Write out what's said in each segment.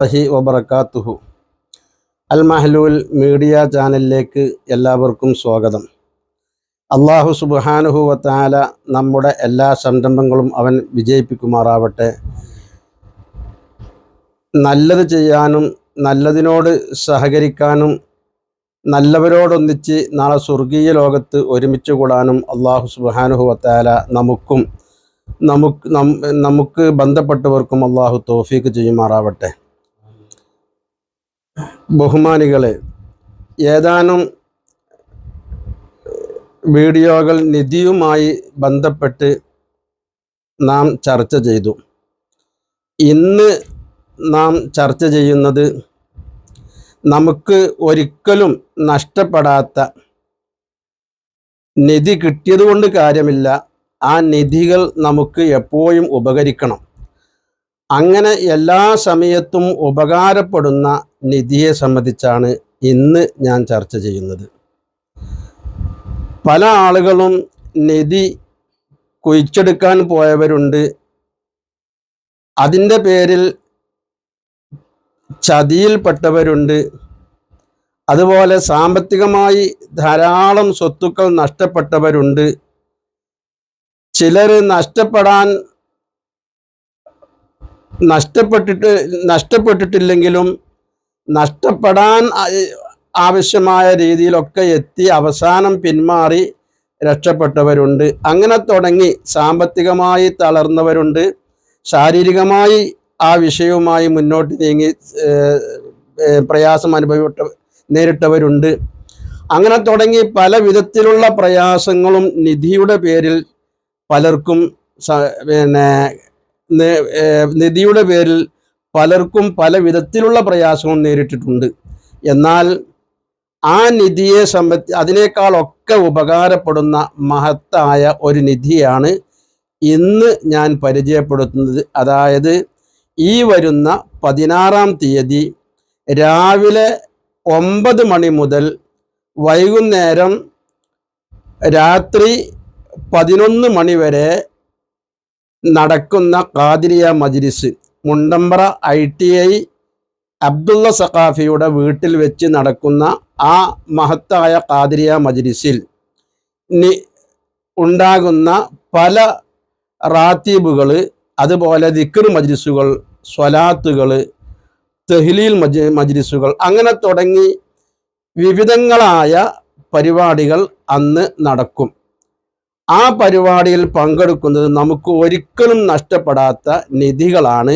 വബറകാതുഹു. അൽ മഹ്ലൂൽ മീഡിയ ചാനലിലേക്ക് എല്ലാവർക്കും സ്വാഗതം. അല്ലാഹു സുബ്ഹാനഹു വ തആല നമ്മുടെ എല്ലാ സംരംഭങ്ങളും അവൻ വിജയിപ്പിക്കുമാറാവട്ടെ. നല്ലത് ചെയ്യാനും നല്ലതിനോട് സഹകരിക്കാനും നല്ലവരോടൊന്നിച്ച് നാളെ സ്വർഗീയ ലോകത്ത് ഒരുമിച്ച് കൂടാനും അല്ലാഹു സുബ്ഹാനഹു വ തആല നമുക്ക് ബന്ധപ്പെട്ടവർക്കും അല്ലാഹു തൗഫീഖ് ചെയ്യുമാറാവട്ടെ. ബഹുമാനികളെ, ഏതാനും വീഡിയോകൾ നിധിയുമായി ബന്ധപ്പെട്ട് നാം ചർച്ച ചെയ്തു. ഇന്ന് നാം ചർച്ച ചെയ്യുന്നത് നമുക്ക് ഒരിക്കലും നഷ്ടപ്പെടാത്ത നിധി കിട്ടിയതുകൊണ്ട് കാര്യമില്ല, ആ നിധികൾ നമുക്ക് എപ്പോഴും ഉപകരിക്കണം. അങ്ങനെ എല്ലാ സമയത്തും ഉപകാരപ്പെടുന്ന നിധിയെ സംബന്ധിച്ചാണ് ഇന്ന് ഞാൻ ചർച്ച ചെയ്യുന്നത്. പല ആളുകളും നിധി കുഴിച്ചെടുക്കാൻ പോയവരുണ്ട്. അതിൻ്റെ പേരിൽ ചതിയിൽപ്പെട്ടവരുണ്ട്. അതുപോലെ സാമ്പത്തികമായി ധാരാളം സ്വത്തുക്കൾ നഷ്ടപ്പെട്ടവരുണ്ട്. ചിലർ നഷ്ടപ്പെട്ടിട്ടില്ലെങ്കിലും നഷ്ടപ്പെടാൻ ആവശ്യമായ രീതിയിലൊക്കെ എത്തി അവസാനം പിന്മാറി രക്ഷപ്പെട്ടവരുണ്ട്. അങ്ങനെ തുടങ്ങി സാമ്പത്തികമായി തളർന്നവരുണ്ട്, ശാരീരികമായി ആ വിഷയവുമായി മുന്നോട്ട് നീങ്ങി പ്രയാസം നേരിട്ടവരുണ്ട്. അങ്ങനെ തുടങ്ങി പല വിധത്തിലുള്ള പ്രയാസങ്ങളും നിധിയുടെ പേരിൽ പലർക്കും പല വിധത്തിലുള്ള പ്രയാസവും നേരിട്ടിട്ടുണ്ട്. എന്നാൽ ആ നിധിയെ അതിനേക്കാളൊക്കെ ഉപകാരപ്പെടുന്ന മഹത്തായ ഒരു നിധിയാണ് ഇന്ന് ഞാൻ പരിചയപ്പെടുത്തുന്നത്. അതായത് ഈ വരുന്ന 16-ാം തീയതി രാവിലെ 9 മണി മുതൽ വൈകുന്നേരം രാത്രി 11 മണി വരെ നടക്കുന്ന ഖാദിരിയ മജ്ലിസ്, മുണ്ടമ്പ്ര ITI അബ്ദുള്ള സഖാഫിയുടെ വീട്ടിൽ വെച്ച് നടക്കുന്ന ആ മഹത്തായ ഖാദിരിയ മജ്ലിസിൽ ഉണ്ടാകുന്ന പല റാത്തീബുകൾ, അതുപോലെ ദിക്ർ മജ്ലിസുകൾ, സ്വലാത്തുകൾ, തഹ്ലീൽ മജ്ലിസുകൾ, അങ്ങനെ തുടങ്ങി വിവിധങ്ങളായ പരിപാടികൾ അന്ന് നടക്കും. ആ പരിപാടിയിൽ പങ്കെടുക്കുന്നത് നമുക്ക് ഒരിക്കലും നഷ്ടപ്പെടാത്ത നിധികളാണ്.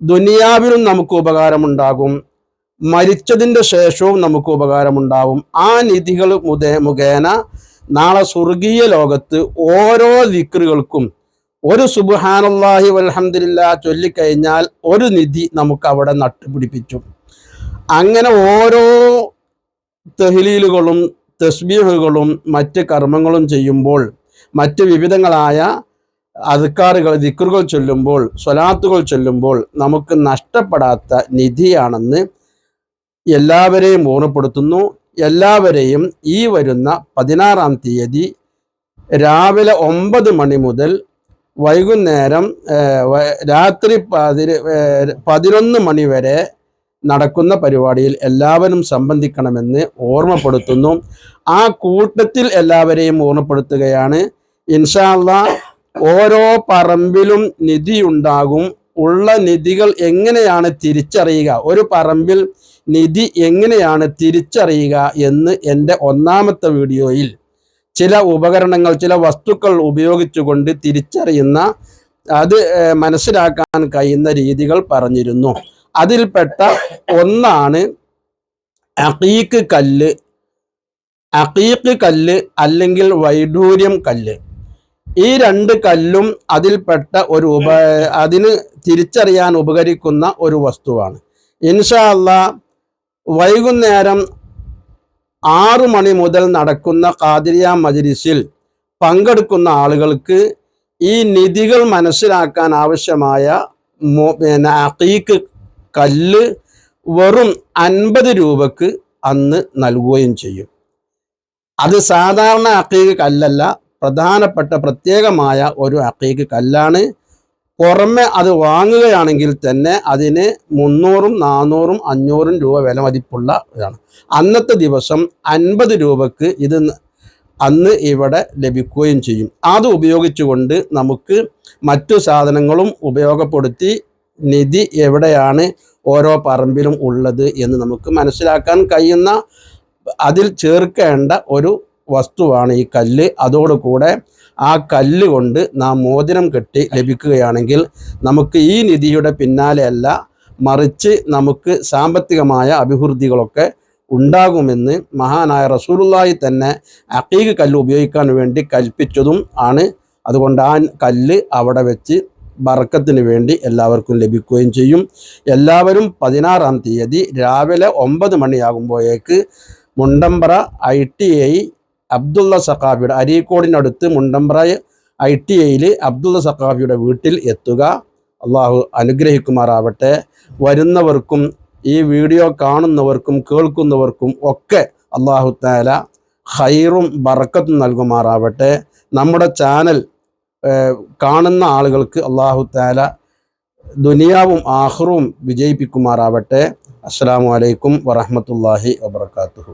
ദുനിയാവിലും നമുക്ക് ഉപകാരമുണ്ടാകും, മരിച്ചതിൻ്റെ ശേഷവും നമുക്ക് ഉപകാരമുണ്ടാകും. ആ നിധികൾ മുഖേന നാളെ സ്വർഗീയ ലോകത്ത് ഓരോ ദിക്റുകൾക്കും ഒരു സുബ്ഹാനല്ലാഹി വൽഹംദുലില്ലാഹ് ചൊല്ലിക്കഴിഞ്ഞാൽ ഒരു നിധി നമുക്ക് അവിടെ നട്ടുപിടിപ്പിച്ചു. അങ്ങനെ ഓരോ തഹ്ലീലുകളും തസ്ബീഹുകളും മറ്റ് കർമ്മങ്ങളും ചെയ്യുമ്പോൾ, മറ്റ് വിവിധങ്ങളായ അദ്കാറുകൾ ദിക്റുകൾ ചൊല്ലുമ്പോൾ, സ്വലാത്തുകൾ ചൊല്ലുമ്പോൾ നമുക്ക് നഷ്ടപ്പെടാത്ത നിധിയാണെന്ന് എല്ലാവരെയും ഓർമ്മപ്പെടുത്തുന്നു. എല്ലാവരെയും ഈ വരുന്ന 16-ാം തീയതി രാവിലെ 9 മണി മുതൽ വൈകുന്നേരം രാത്രി 11 മണി വരെ നടക്കുന്ന പരിപാടിയിൽ എല്ലാവരും സംബന്ധിക്കണമെന്ന് ഓർമ്മപ്പെടുത്തുന്നു. ആ കൂട്ടത്തിൽ എല്ലാവരെയും ഓർമ്മപ്പെടുത്തുകയാണ്. ഇൻഷാ അല്ലാഹ് ഓരോ പറമ്പിലും നിധിയുണ്ടാകും. ഉള്ള നിധികൾ എങ്ങനെയാണ് തിരിച്ചറിയുക, ഒരു പറമ്പിൽ നിധി എങ്ങനെയാണ് തിരിച്ചറിയുക എന്ന് എൻ്റെ 1-ാമത്തെ വീഡിയോയിൽ ചില ഉപകരണങ്ങൾ, ചില വസ്തുക്കൾ ഉപയോഗിച്ചുകൊണ്ട് തിരിച്ചറിയുന്ന, അത് മനസ്സിലാക്കാൻ കഴിയുന്ന രീതികൾ പറഞ്ഞിരുന്നു. അതിൽപ്പെട്ട ഒന്നാണ് അഖീഖ് കല്ല് അല്ലെങ്കിൽ വൈഡൂര്യം കല്ല്. ഈ 2 കല്ലും അതിൽപ്പെട്ട അതിന് തിരിച്ചറിയാൻ ഉപകരിക്കുന്ന ഒരു വസ്തുവാണ്. ഇൻഷാ അല്ലാഹ് വൈകുന്നേരം 6 മണി മുതൽ നടക്കുന്ന ഖാദിരിയ മജ്ലിസിൽ പങ്കെടുക്കുന്ന ആളുകൾക്ക് ഈ നിധികൾ മനസ്സിലാക്കാൻ ആവശ്യമായ അഖീഖ് കല്ല് വെറും 50 രൂപക്ക് അന്ന് നൽകുകയും ചെയ്യും. അത് സാധാരണ അഖീഖ് കല്ലല്ല, പ്രധാനപ്പെട്ട പ്രത്യേകമായ ഒരു അഖീഖ് കല്ലാണ്. പുറമെ അത് വാങ്ങുകയാണെങ്കിൽ തന്നെ അതിന് 300, 400, 500 രൂപ വില മതിപ്പുള്ള ഇതാണ്. അന്നത്തെ ദിവസം 50 രൂപക്ക് ഇത് അന്ന് ഇവിടെ ലഭിക്കുകയും ചെയ്യും. അത് ഉപയോഗിച്ചുകൊണ്ട് നമുക്ക് മറ്റു സാധനങ്ങളും ഉപയോഗപ്പെടുത്തി നിധി എവിടെയാണ് ഓരോ പറമ്പിലും ഉള്ളത് എന്ന് നമുക്ക് മനസ്സിലാക്കാൻ കഴിയുന്ന, അതിൽ ചേർക്കേണ്ട ഒരു വസ്തുവാണ് ഈ കല്ല്. അതോടുകൂടെ ആ കല്ല് കൊണ്ട് നാം മോതിരം കെട്ടി ലഭിക്കുകയാണെങ്കിൽ നമുക്ക് ഈ നിധിയുടെ പിന്നാലെയല്ല, മറിച്ച് നമുക്ക് സാമ്പത്തികമായ അഭിവൃദ്ധികളൊക്കെ ഉണ്ടാകുമെന്ന് മഹാനായ റസൂലുള്ളാഹി തന്നെ അഖീഖ് കല്ല് ഉപയോഗിക്കാൻ വേണ്ടി കൽപ്പിച്ചതും ആണ്. അതുകൊണ്ട് ആ കല്ല് അവിടെ വെച്ച് ബർക്കത്തിന് വേണ്ടി എല്ലാവർക്കും ലഭിക്കുകയും ചെയ്യും. എല്ലാവരും 16-ാം തീയതി രാവിലെ 9 മണിയാകുമ്പോഴേക്ക് മുണ്ടമ്പ്ര ITI അബ്ദുള്ള സഖാഫിയുടെ, അരീക്കോടിനടുത്ത് മുണ്ടമ്പ്ര ITIയിൽ അബ്ദുള്ള സഖാഫിയുടെ വീട്ടിൽ എത്തുക. അള്ളാഹു അനുഗ്രഹിക്കുമാറാവട്ടെ. വരുന്നവർക്കും ഈ വീഡിയോ കാണുന്നവർക്കും കേൾക്കുന്നവർക്കും ഒക്കെ അള്ളാഹു തആല ഖൈറും ബർക്കത്തും നൽകുമാറാവട്ടെ. നമ്മുടെ ചാനൽ കാണുന്ന ആളുകൾക്ക് അള്ളാഹു തആല ദുനിയാവും ആഖിറവും വിജയിപ്പിക്കുമാറാവട്ടെ. അസ്സലാമു അലൈക്കും വറഹ്മത്തുള്ളാഹി വബറകാതുഹു.